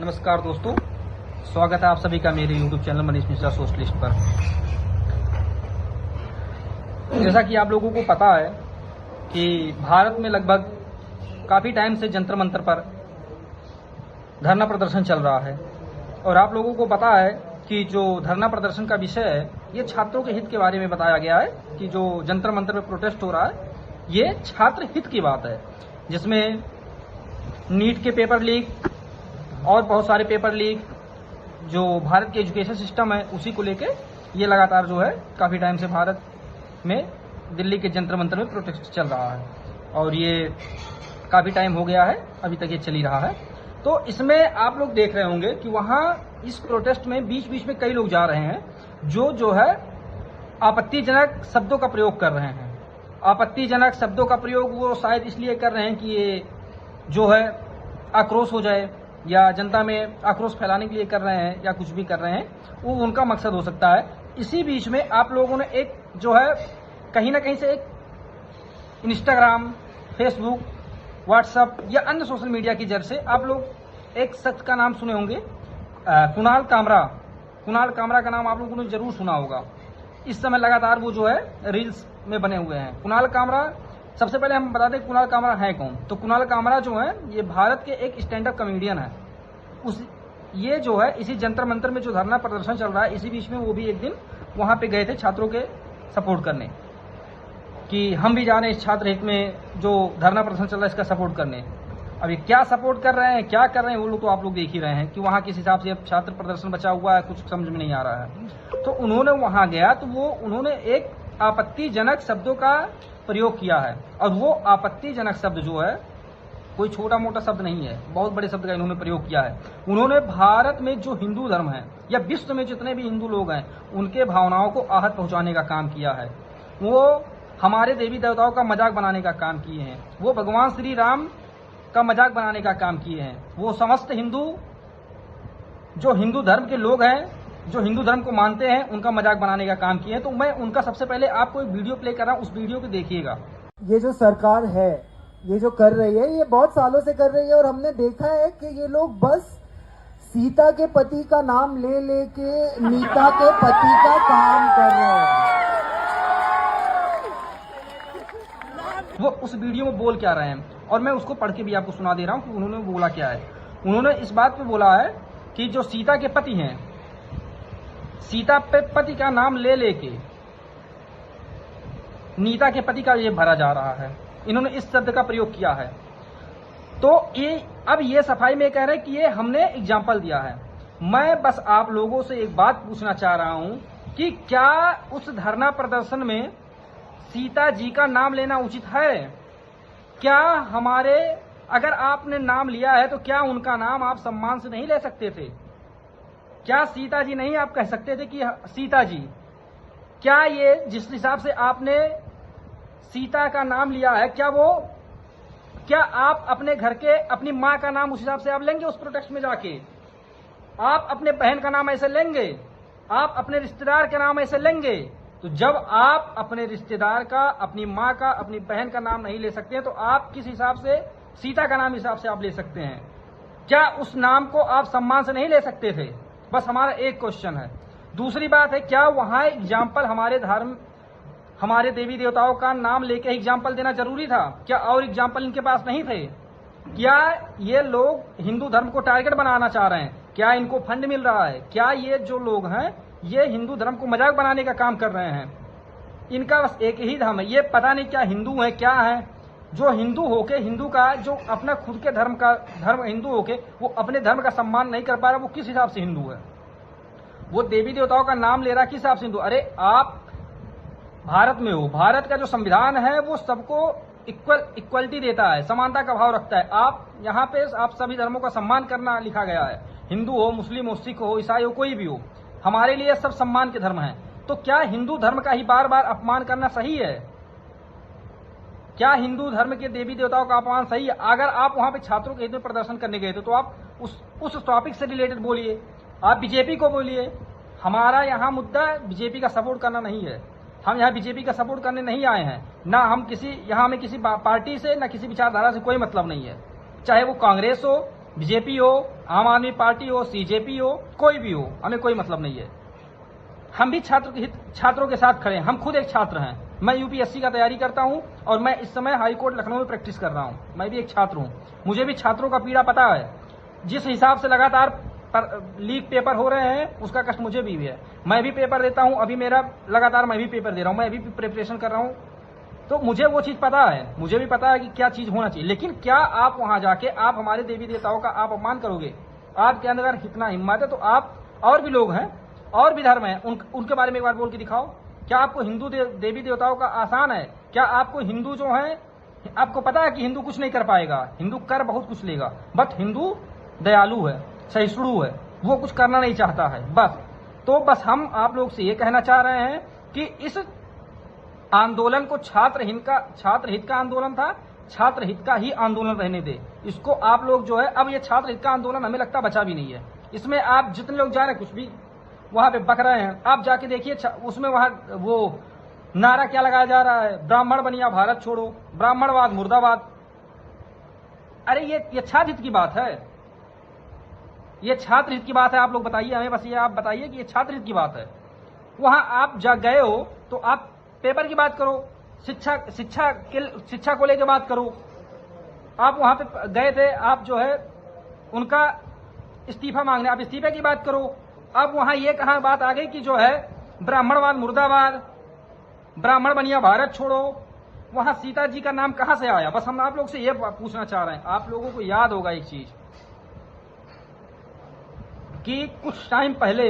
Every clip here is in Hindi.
नमस्कार दोस्तों, स्वागत है आप सभी का मेरे YouTube channel Manish Mishra socialist पर। जैसा कि आप लोगों को पता है कि भारत में लगभग काफी टाइम से जंतर मंतर पर धरना प्रदर्शन चल रहा है और आप लोगों को पता है कि जो धरना प्रदर्शन का विषय है ये छात्रों के हित के बारे में बताया गया है कि जो जंतर मंतर पर प्रोटेस्ट हो रहा है ये छात्र हित की बात है, जिसमें नीट के पेपर लीक और बहुत सारे पेपर लीक जो भारत के एजुकेशन सिस्टम है उसी को लेके ये लगातार जो है काफी टाइम से भारत में दिल्ली के जंतर मंतर में प्रोटेस्ट चल रहा है और ये काफी टाइम हो गया है, अभी तक ये चल ही रहा है। तो इसमें आप लोग देख रहे होंगे कि वहां इस प्रोटेस्ट में बीच बीच में कई लोग जा रहे हैं जो है आपत्तिजनक शब्दों का प्रयोग कर रहे हैं। आपत्तिजनक शब्दों का प्रयोग वो शायद इसलिए कर रहे हैं कि ये जो है आक्रोश हो जाए या जनता में आक्रोश फैलाने के लिए कर रहे हैं या कुछ भी कर रहे हैं, वो उनका मकसद हो सकता है। इसी बीच में आप लोगों ने एक जो है कहीं ना कहीं से एक इंस्टाग्राम, फेसबुक, व्हाट्सएप या अन्य सोशल मीडिया की जरिए से आप लोग एक शख्स का नाम सुने होंगे, कुणाल कामरा। कुणाल कामरा का नाम आप लोगों ने जरूर सुना होगा। इस समय लगातार वो जो है रील्स में बने हुए हैं। कुणाल कामरा, सबसे पहले हम बता दें कुणाल कामरा है कौन। तो कुणाल कामरा जो है ये भारत के एक स्टैंड अप कॉमेडियन है। ये जो है इसी जंतर मंतर में जो धरना प्रदर्शन चल रहा है इसी बीच में वो भी एक दिन वहां पे गए थे छात्रों के सपोर्ट करने कि हम भी जा रहे हैं इस छात्र हित में जो धरना प्रदर्शन चल रहा है इसका सपोर्ट करने। अभी क्या सपोर्ट कर रहे हैं, क्या कर रहे हैं वो लोग तो आप लोग देख ही रहे हैं कि वहां किस हिसाब से छात्र प्रदर्शन बचा हुआ है, कुछ समझ में नहीं आ रहा है। तो उन्होंने वहां गया तो उन्होंने एक आपत्तिजनक शब्दों का प्रयोग किया है और वो आपत्तिजनक शब्द जो है कोई छोटा मोटा शब्द नहीं है, बहुत बड़े शब्द का इन्होंने प्रयोग किया है। उन्होंने भारत में जो हिंदू धर्म है या विश्व में जितने भी हिंदू लोग हैं उनके भावनाओं को आहत पहुंचाने का काम किया है। वो हमारे देवी देवताओं का मजाक बनाने का काम किए हैं, वो भगवान श्री राम का मजाक बनाने का काम किए हैं, वो समस्त हिंदू जो हिंदू धर्म के लोग हैं, जो हिंदू धर्म को मानते हैं, उनका मजाक बनाने का काम किए हैं। तो मैं उनका सबसे पहले आपको एक वीडियो प्ले कर रहा हूं, उस वीडियो को देखिएगा। ये जो सरकार है ये जो कर रही है ये बहुत सालों से कर रही है और हमने देखा है कि ये लोग बस सीता के पति का नाम ले लेके नीता के पति का काम कर रहे हैं। वो उस वीडियो में बोल क्या रहे हैं और मैं उसको पढ़ के भी आपको सुना दे रहा हूं कि उन्होंने बोला क्या है। उन्होंने इस बात पे बोला है कि जो सीता के पति हैं, सीता पे पति का नाम ले लेके नीता के पति का ये भरा जा रहा है। इन्होंने इस शब्द का प्रयोग किया है। तो अब ये सफाई में कह रहे हैं कि ये हमने एग्जाम्पल दिया है। मैं बस आप लोगों से एक बात पूछना चाह रहा हूं कि क्या उस धरना प्रदर्शन में सीता जी का नाम लेना उचित है? क्या हमारे, अगर आपने नाम लिया है तो क्या उनका नाम आप सम्मान से नहीं ले सकते थे? क्या सीता जी नहीं आप कह सकते थे कि सीता जी? क्या ये जिस हिसाब से आपने सीता का नाम लिया है क्या आप अपने घर के अपनी माँ का नाम उस हिसाब से आप लेंगे? उस प्रोटेस्ट में जाके आप अपने बहन का नाम ऐसे लेंगे? आप अपने रिश्तेदार का नाम ऐसे लेंगे? तो जब आप अपने रिश्तेदार का, अपनी माँ का, अपनी बहन का नाम नहीं ले सकते हैं तो आप किस हिसाब से सीता का नाम हिसाब से आप ले सकते हैं? क्या उस नाम को आप सम्मान से नहीं ले सकते थे? बस हमारा एक क्वेश्चन है। दूसरी बात है, क्या वहां एग्जाम्पल हमारे धर्म, हमारे देवी देवताओं का नाम लेके एग्जाम्पल देना जरूरी था? क्या और एग्जाम्पल इनके पास नहीं थे? क्या ये लोग हिंदू धर्म को टारगेट बनाना चाह रहे हैं? क्या इनको फंड मिल रहा है? क्या ये जो लोग हैं ये हिंदू धर्म को मजाक बनाने का काम कर रहे हैं? इनका बस एक ही धर्म है, ये पता नहीं क्या हिंदू है क्या है, जो हिंदू होके, हिंदू का जो अपना खुद के धर्म हिंदू होके वो अपने धर्म का सम्मान नहीं कर पा रहा, वो किस हिसाब से हिंदू है? वो देवी देवताओं का नाम ले रहा, किस हिसाब से हिंदू? अरे आप भारत में हो, भारत का जो संविधान है वो सबको इक्वलिटी देता है, समानता का भाव रखता है। आप यहाँ पे आप सभी धर्मों का सम्मान करना लिखा गया है, हिंदू हो, मुस्लिम हो, सिख हो, ईसाई हो, कोई भी हो, हमारे लिए सब सम्मान के धर्म हैं। तो क्या हिंदू धर्म का ही बार बार अपमान करना सही है? क्या हिंदू धर्म के देवी देवताओं का अपमान सही है? अगर आप वहां पे छात्रों के हित में प्रदर्शन करने गए थे तो आप उस टॉपिक से रिलेटेड बोलिए, आप बीजेपी को बोलिए। हमारा यहाँ मुद्दा बीजेपी का सपोर्ट करना नहीं है, हम यहाँ बीजेपी का सपोर्ट करने नहीं आए हैं, ना हम यहाँ हमें किसी पार्टी से, ना किसी विचारधारा से कोई मतलब नहीं है। चाहे वो कांग्रेस हो, बीजेपी हो, आम आदमी पार्टी हो, सीजेपी हो, कोई भी हो, हमें कोई मतलब नहीं है। हम भी छात्रों के साथ खड़े हैं। हम खुद एक छात्र हैं। मैं यूपीएससी का तैयारी करता हूं और मैं इस समय हाई कोर्ट लखनऊ में प्रैक्टिस कर रहा हूं। मैं भी एक छात्र हूं। मुझे भी छात्रों का पीड़ा पता है। जिस हिसाब से लगातार लीक पेपर हो रहे हैं उसका कष्ट मुझे भी है। मैं भी पेपर देता हूं। अभी मेरा लगातार मैं भी पेपर दे रहा हूं। मैं अभी भी प्रिपरेशन कर रहा हूं। तो मुझे वो चीज पता है। मुझे भी पता है कि क्या चीज होना चाहिए। लेकिन क्या आप वहां जाके आप हमारे देवी देवताओं का आप अपमान करोगे? आपके अंदर अगर इतना हिम्मत है तो आप, और भी लोग हैं और भी धर्म है, उनके बारे में एक बार बोल के दिखाओ। क्या आपको हिंदू देवी देवताओं का आसान है? क्या आपको हिंदू जो है, आपको पता है कि हिंदू कुछ नहीं कर पाएगा, हिंदू कर बहुत कुछ लेगा, बट हिंदू दयालु है, सहिष्णु है, वो कुछ करना नहीं चाहता है बस। तो बस हम आप लोग से ये कहना चाह रहे हैं कि इस आंदोलन को छात्र हित का आंदोलन था, छात्र हित का ही आंदोलन रहने दे। इसको आप लोग जो है, अब ये छात्र हित का आंदोलन हमें लगता बचा भी नहीं है। इसमें आप जितने लोग जा रहे हैं कुछ भी वहां पे बक रहे हैं, आप जाके देखिए उसमें वहां वो नारा क्या लगाया जा रहा है, ब्राह्मण बनिया भारत छोड़ो, ब्राह्मणवाद मुर्दाबाद। अरे ये छात्र हित की बात है, ये छात्र हित की बात है। आप लोग बताइए हमें, बस ये आप बताइए कि ये छात्र हित की बात है। वहां आप जा गए हो तो आप पेपर की बात करो, शिक्षा को लेकर बात करो। आप वहां पे गए थे, आप जो है उनका इस्तीफा मांगने, आप इस्तीफे की बात करो। अब वहां ये कहा बात आ गई कि जो है ब्राह्मणवाद मुर्दाबाद, ब्राह्मण बनिया भारत छोड़ो। वहां सीता जी का नाम कहां से आया? बस हम आप लोग से ये पूछना चाह रहे हैं। आप लोगों को याद होगा एक चीज कि कुछ टाइम पहले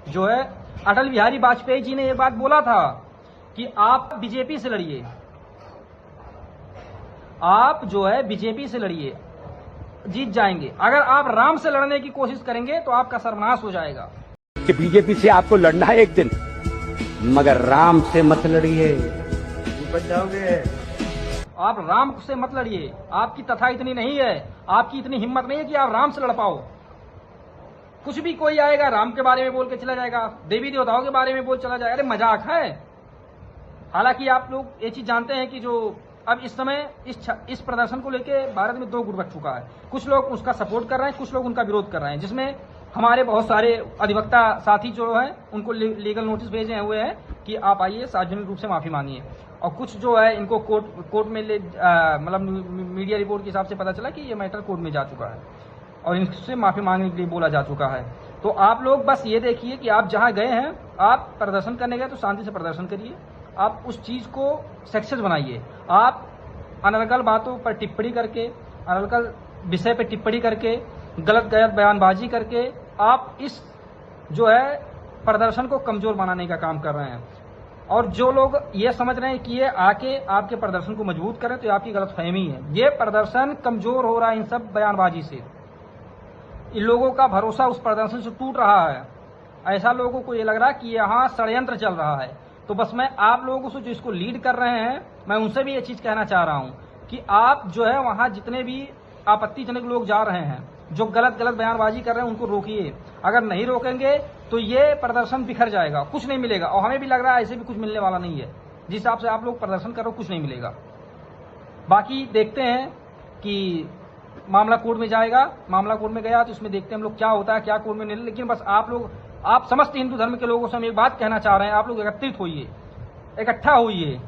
जो है अटल बिहारी वाजपेयी जी ने ये बात बोला था कि आप बीजेपी से लड़िए, आप जो है बीजेपी से लड़िए, जीत जाएंगे। अगर आप राम से लड़ने की कोशिश करेंगे तो आपका सर्वनाश हो जाएगा। कि बीजेपी से आपको लड़ना है एक दिन, मगर राम से मत लड़िए, बच जाओगे। आप राम से मत लड़िए। आपकी तथा इतनी नहीं है, आपकी इतनी हिम्मत नहीं है कि आप राम से लड़ पाओ। कुछ भी कोई आएगा राम के बारे में बोल के चला जाएगा, देवी देवताओं के बारे में बोल चला जाएगा। अरे मजाक है। हालांकि आप लोग ये चीज जानते हैं कि जो अब इस समय इस प्रदर्शन को लेकर भारत में दो गुट बच चुका है। कुछ लोग उसका सपोर्ट कर रहे हैं, कुछ लोग उनका विरोध कर रहे हैं, जिसमें हमारे बहुत सारे अधिवक्ता साथी जो है उनको लीगल नोटिस भेजे हुए हैं कि आप आइए सार्वजनिक रूप से माफी मांगिए। और कुछ जो है इनको कोर्ट में मतलब मीडिया रिपोर्ट के हिसाब से पता चला कि ये मैटर कोर्ट में जा चुका है और इनसे माफी मांगने के लिए बोला जा चुका है। तो आप लोग बस ये देखिए कि आप जहां गए हैं, आप प्रदर्शन करने गए तो शांति से प्रदर्शन करिए। आप उस चीज को सक्सेस बनाइए। आप अनर्गल बातों पर टिप्पणी करके, अनर्गल विषय पर टिप्पणी करके, गलत बयानबाजी करके आप इस जो है प्रदर्शन को कमजोर बनाने का काम कर रहे हैं। और जो लोग ये समझ रहे हैं कि ये आके आपके प्रदर्शन को मजबूत करें, तो ये आपकी गलतफहमी है। ये प्रदर्शन कमजोर हो रहा है इन सब बयानबाजी से। इन लोगों का भरोसा उस प्रदर्शन से टूट रहा है। ऐसा लोगों को ये लग रहा है कि यहाँ षड्यंत्र चल रहा है। तो बस मैं आप लोगों से जो इसको लीड कर रहे हैं, मैं उनसे भी ये चीज कहना चाह रहा हूं कि आप जो है वहां जितने भी आपत्तिजनक लोग जा रहे हैं, जो गलत बयानबाजी कर रहे हैं, उनको रोकिए। अगर नहीं रोकेंगे तो ये प्रदर्शन बिखर जाएगा, कुछ नहीं मिलेगा। और हमें भी लग रहा है ऐसे भी कुछ मिलने वाला नहीं है। जिस हिसाब से आप लोग प्रदर्शन कर रहे हो, कुछ नहीं मिलेगा। बाकी देखते हैं कि मामला कोर्ट में जाएगा। मामला कोर्ट में गया तो उसमें देखते हैं हम लोग क्या होता है, क्या कोर्ट में नहीं। लेकिन बस आप समस्त हिंदू धर्म के लोगों से हम एक बात कहना चाह रहे हैं, आप लोग एकत्रित होइए, इकट्ठा होइए।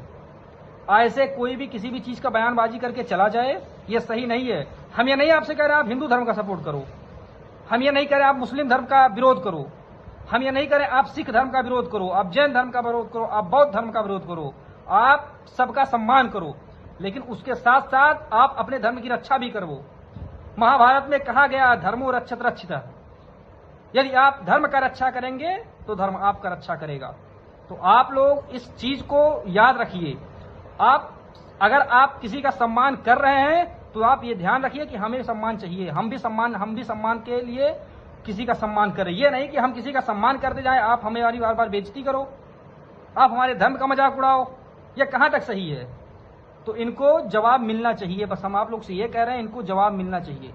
ऐसे कोई भी किसी भी चीज का बयानबाजी करके चला जाए, ये सही नहीं है। हम ये नहीं आपसे कह रहे आप हिंदू धर्म का सपोर्ट करो, हम ये नहीं कह रहे आप मुस्लिम धर्म का विरोध करो, हम ये नहीं कह रहे आप सिख धर्म का विरोध करो, आप जैन धर्म का विरोध करो, आप बौद्ध धर्म का विरोध करो, आप सबका सम्मान करो। लेकिन उसके साथ साथ आप अपने धर्म की रक्षा भी करो। महाभारत में कहा गया धर्मो रक्षत रक्षितः। यदि आप धर्म का रक्षा करेंगे तो धर्म आपका रक्षा करेगा। तो आप लोग इस चीज को याद रखिए। अगर आप किसी का सम्मान कर रहे हैं तो आप ये ध्यान रखिए कि हमें सम्मान चाहिए, हम भी सम्मान के लिए किसी का सम्मान करें। ये नहीं कि हम किसी का सम्मान करते जाएं, आप हमारी बार बार बेइज्जती करो, आप हमारे धर्म का मजाक उड़ाओ। ये कहां तक सही है? तो इनको जवाब मिलना चाहिए। बस हम आप लोग से ये कह रहे हैं, इनको जवाब मिलना चाहिए।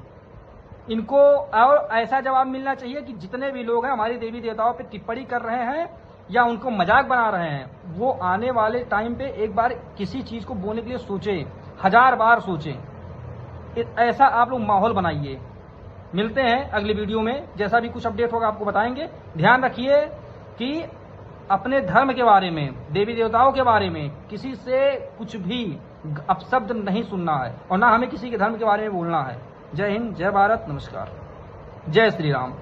इनको और ऐसा जवाब मिलना चाहिए कि जितने भी लोग हैं हमारी देवी देवताओं पे टिप्पणी कर रहे हैं या उनको मजाक बना रहे हैं, वो आने वाले टाइम पे एक बार किसी चीज को बोलने के लिए सोचें, 1000 बार सोचें। ऐसा आप लोग माहौल बनाइए। मिलते हैं अगली वीडियो में, जैसा भी कुछ अपडेट होगा आपको बताएंगे। ध्यान रखिए कि अपने धर्म के बारे में, देवी देवताओं के बारे में किसी से कुछ भी अपशब्द नहीं सुनना है और ना हमें किसी के धर्म के बारे में बोलना है। जय हिंद, जय भारत, नमस्कार, जय श्री राम।